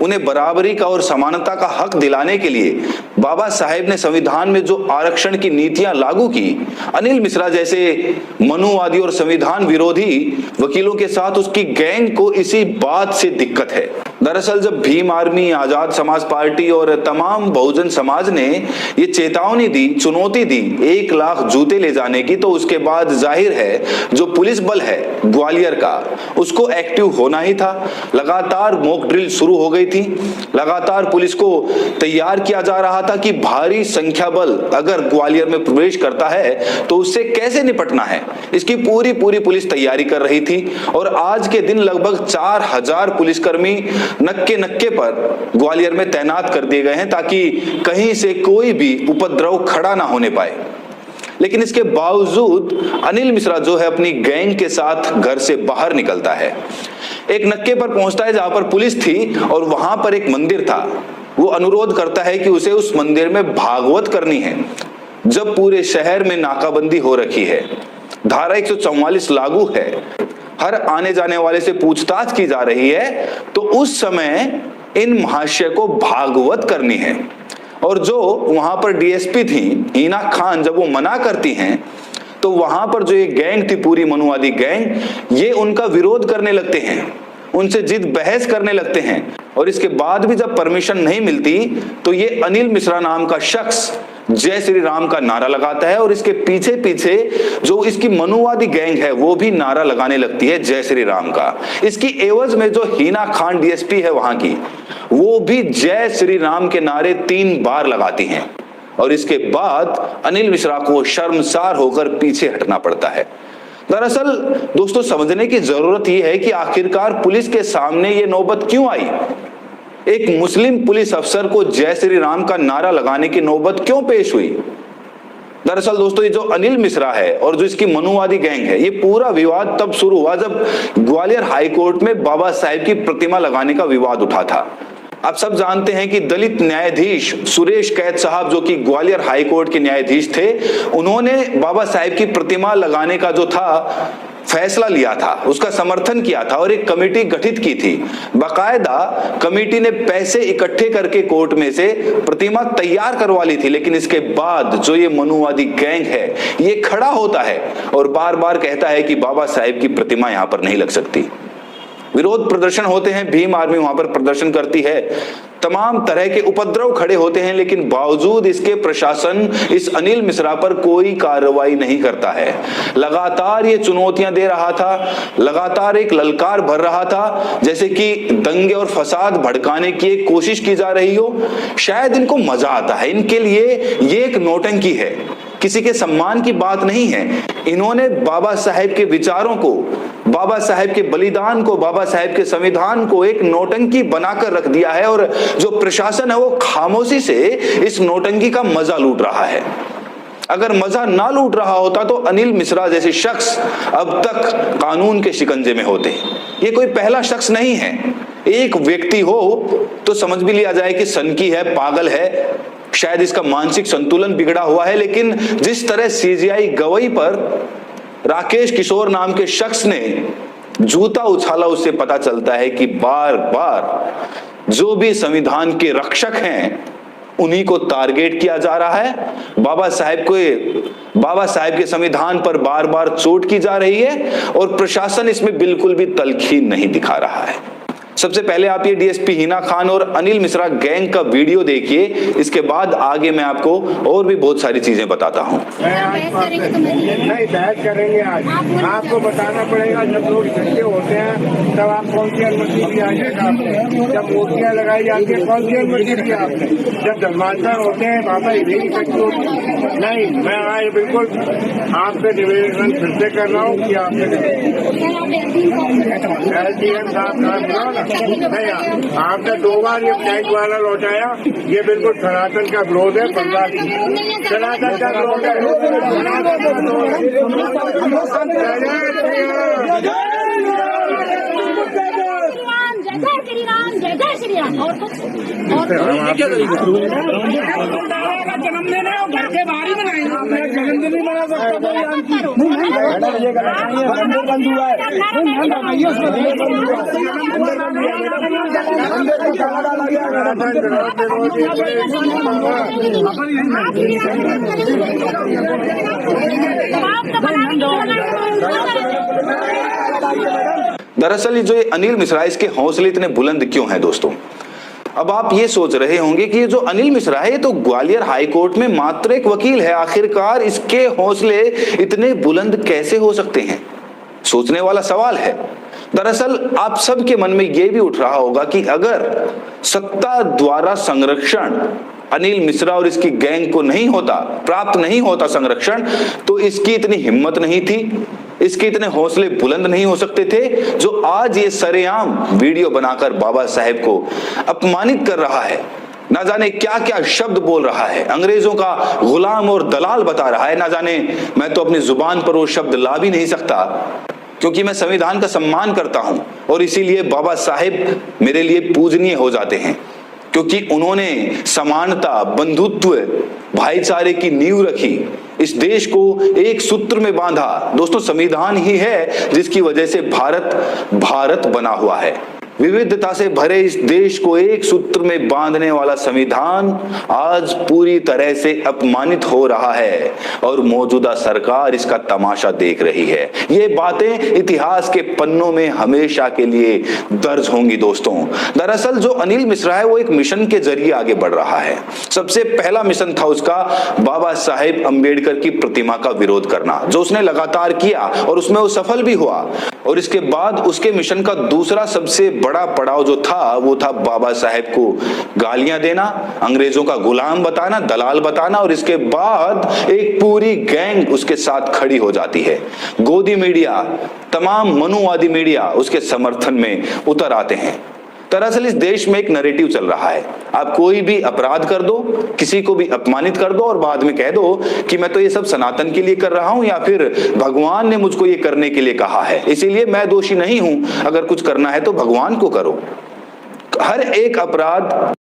उन्हें बराबरी का और समानता का हक दिलाने के लिए बाबा साहेब ने संविधान में जो आरक्षण की नीतियां लागू की, अनिल मिश्रा जैसे मनुवादी और संविधान विरोधी वकीलों के साथ उसकी गैंग को इसी बात से दिक्कत है। दरअसल जब भीम आर्मी, आजाद समाज पार्टी और तमाम बहुजन समाज ने ये चेतावनी दी, चुनौती दी 1 लाख जूते ले जाने की, तो उसके बाद जाहिर है जो पुलिस बल है ग्वालियर का, उसको एक्टिव होना ही था। लगातार मॉक ड्रिल शुरू हो गई थी, लगातार पुलिस को तैयार किया जा रहा था कि भारी संख्या बल अगर ग्वालियर में प्रवेश करता है तो उससे कैसे निपटना है। इसकी पूरी पुलिस तैयारी कर रही थी और आज के दिन लगभग 4000 पुलिसकर्मी नक्के नक्के पर ग्वालियर में तैनात कर दिए गए हैं ताकि कहीं से कोई भी उपद्रव खड़ा ना होने पाए। लेकिन इसके बावजूद अनिल मिश्रा जो है अपनी गैंग के साथ घर से बाहर निकलता है, एक नक्के पर पहुंचता है जहां पर पुलिस थी और वहां पर एक मंदिर था। वो अनुरोध करता है कि उसे उस मंदिर में भागवत करनी है। जब पूरे शहर में नाकाबंदी हो रखी है, धारा 144 लागू है, हर आने जाने वाले से पूछताछ की जा रही है, तो उस समय इन महाशय को भागवत करनी है। और जो वहां पर डीएसपी थी हिना खान, जब वो मना करती हैं तो वहां पर जो ये गैंग थी, पूरी मनुवादी गैंग, ये उनका विरोध करने लगते हैं, उनसे जिद बहस करने लगते हैं। और इसके बाद भी जब परमिशन नहीं मिलती तो ये अनिल मिश्रा नाम का शख्स जय श्री राम का नारा लगाता है और इसके पीछे पीछे जो इसकी मनुवादी गैंग है वो भी नारा लगाने लगती है जय श्री राम का। इसकी एवज में जो हिना खान डीएसपी है वहां की, वो भी जय श्री राम के नारे 3 बार लगाती हैं और इसके बाद अनिल मिश्रा को शर्मसार होकर पीछे हटना पड़ता है। दरअसल दोस्तों, समझने की जरूरत यह है कि आखिरकार पुलिस के सामने ये नौबत क्यों आई। एक मुस्लिम पुलिस अफसर को जय श्री राम का नारा लगाने की नौबत क्यों पेश हुई। दरअसल दोस्तों, ये जो अनिल मिश्रा है और जो इसकी मनुवादी गैंग है, ये पूरा विवाद तब शुरू हुआ जब ग्वालियर हाईकोर्ट में बाबा साहेब की प्रतिमा लगाने का विवाद उठा था। आप सब जानते हैं कि दलित न्यायाधीश सुरेश कैद साहब, जो कि ग्वालियर हाईकोर्ट के न्यायाधीश थे, उन्होंने बाबा साहेब की प्रतिमा लगाने का जो था फैसला लिया था, उसका समर्थन किया था और एक कमेटी गठित की थी। बाकायदा कमेटी ने पैसे इकट्ठे करके कोर्ट में से प्रतिमा तैयार करवा ली थी। लेकिन इसके बाद जो ये मनुवादी गैंग है, ये खड़ा होता है और बार बार कहता है कि बाबा साहेब की प्रतिमा यहां पर नहीं लग सकती। विरोध प्रदर्शन होते हैं, भीम आर्मी वहां पर प्रदर्शन करती है, तमाम तरह के उपद्रव खड़े होते हैं, लेकिन बावजूद इसके प्रशासन इस अनिल मिश्रा पर कोई कार्रवाई नहीं करता है। लगातार ये चुनौतियां दे रहा था, लगातार एक ललकार भर रहा था, जैसे कि दंगे और फसाद भड़काने की एक कोशिश की जा रही हो। शायद इनको मजा आता है, इनके लिए ये एक नौटंकी है, किसी के सम्मान की बात नहीं है। इन्होंने बाबा साहेब के विचारों को, बाबा साहेब के बलिदान को, बाबा साहेब के संविधान को एक नौटंकी बनाकर रख दिया है और जो प्रशासन है वो खामोशी से इस नौटंकी का मजा लूट रहा है। अगर मजा ना लूट रहा होता तो अनिल मिश्रा जैसे शख्स अब तक कानून के शिकंजे में होते। ये कोई पहला शख्स नहीं है। एक व्यक्ति हो तो समझ भी लिया जाए कि सनकी है, पागल है, शायद इसका मानसिक संतुलन बिगड़ा हुआ है। लेकिन जिस तरह सीजीआई गवई पर राकेश किशोर नाम के शख्स ने जूता उछाला, उससे पता चलता है कि बार बार जो भी संविधान के रक्षक हैं उन्हीं को टारगेट किया जा रहा है। बाबा साहेब के संविधान पर बार बार चोट की जा रही है और प्रशासन इसमें बिल्कुल भी तलखी नहीं दिखा रहा है। सबसे पहले आप ये डीएसपी हिना खान और अनिल मिश्रा गैंग का वीडियो देखिए, इसके बाद आगे मैं आपको और भी बहुत सारी चीजें बताता हूँ। नहीं बहस करेंगे आज, आपको बताना पड़ेगा। जब लोग इकट्ठे होते हैं तब आप कौन सी अनुमति दी आपने, जब मूर्तियाँ लगाई जाती है कौन सी अनुमति दी आपने, जब धर्मांतर होते हैं बाबा इधर इकट्ठे होते हैं। नहीं, मैं आज बिल्कुल आपसे निवेदन फिर से कर रहा हूँ कि आपने आपने 2 बार ये टैग वाला लौटाया, ये बिल्कुल सनातन का विरोध है, सनातन का विरोध है। जय श्री राम, जय जय श्री राम। और कुछ जन्मदिन है घर के बाहर ही बनाएंगे, जन्मदिन नहीं मना सकता दरअसल जो ये अनिल मिश्रा, इसके हौसले इतने बुलंद क्यों हैं दोस्तों? अब आप ये सोच रहे होंगे कि ये जो अनिल मिश्रा है तो ग्वालियर हाई कोर्ट में मात्र एक वकील है, आखिरकार इसके हौसले इतने बुलंद कैसे हो सकते हैं? सोचने वाला सवाल है। दरअसल आप सबके मन में यह भी उठ रहा होगा कि अगर सत्ता द्वारा संरक्षण अनिल मिश्रा और इसकी गैंग को नहीं होता, प्राप्त नहीं होता संरक्षण, तो इसकी इतनी हिम्मत नहीं थी, इसके इतने हौसले बुलंद नहीं हो सकते थे जो आज ये सरेआम वीडियो बनाकर बाबा साहेब को अपमानित कर रहा है। ना जाने क्या क्या शब्द बोल रहा है, अंग्रेजों का गुलाम और दलाल बता रहा है। ना जाने, मैं तो अपनी जुबान पर वो शब्द ला भी नहीं सकता क्योंकि मैं संविधान का सम्मान करता हूं और इसीलिए बाबा साहेब मेरे लिए पूजनीय हो जाते हैं क्योंकि उन्होंने समानता, बंधुत्व, भाईचारे की नींव रखी, इस देश को एक सूत्र में बांधा। दोस्तों, संविधान ही है जिसकी वजह से भारत बना हुआ है। विविधता से भरे इस देश को एक सूत्र में बांधने वाला संविधान आज पूरी तरह से अपमानित हो रहा है और मौजूदा सरकार इसका तमाशा देख रही है। ये बातें इतिहास के पन्नों में हमेशा के लिए दर्ज होंगी दोस्तों। दरअसल जो अनिल मिश्रा है वो एक मिशन के जरिए आगे बढ़ रहा है। सबसे पहला मिशन था उसका बाबा साहेब अंबेडकर की प्रतिमा का विरोध करना, जो उसने लगातार किया और उसमें वो सफल भी हुआ। और इसके बाद उसके मिशन का दूसरा सबसे बड़ा पड़ाव जो था वो था बाबा साहेब को गालियां देना, अंग्रेजों का गुलाम बताना, दलाल बताना, और इसके बाद एक पूरी गैंग उसके साथ खड़ी हो जाती है। गोदी मीडिया, तमाम मनुवादी मीडिया उसके समर्थन में उतर आते हैं। दरअसल इस देश में एक नैरेटिव चल रहा है, आप कोई भी अपराध कर दो, किसी को भी अपमानित कर दो और बाद में कह दो कि मैं तो ये सब सनातन के लिए कर रहा हूं या फिर भगवान ने मुझको ये करने के लिए कहा है, इसीलिए मैं दोषी नहीं हूं, अगर कुछ करना है तो भगवान को करो। हर एक अपराध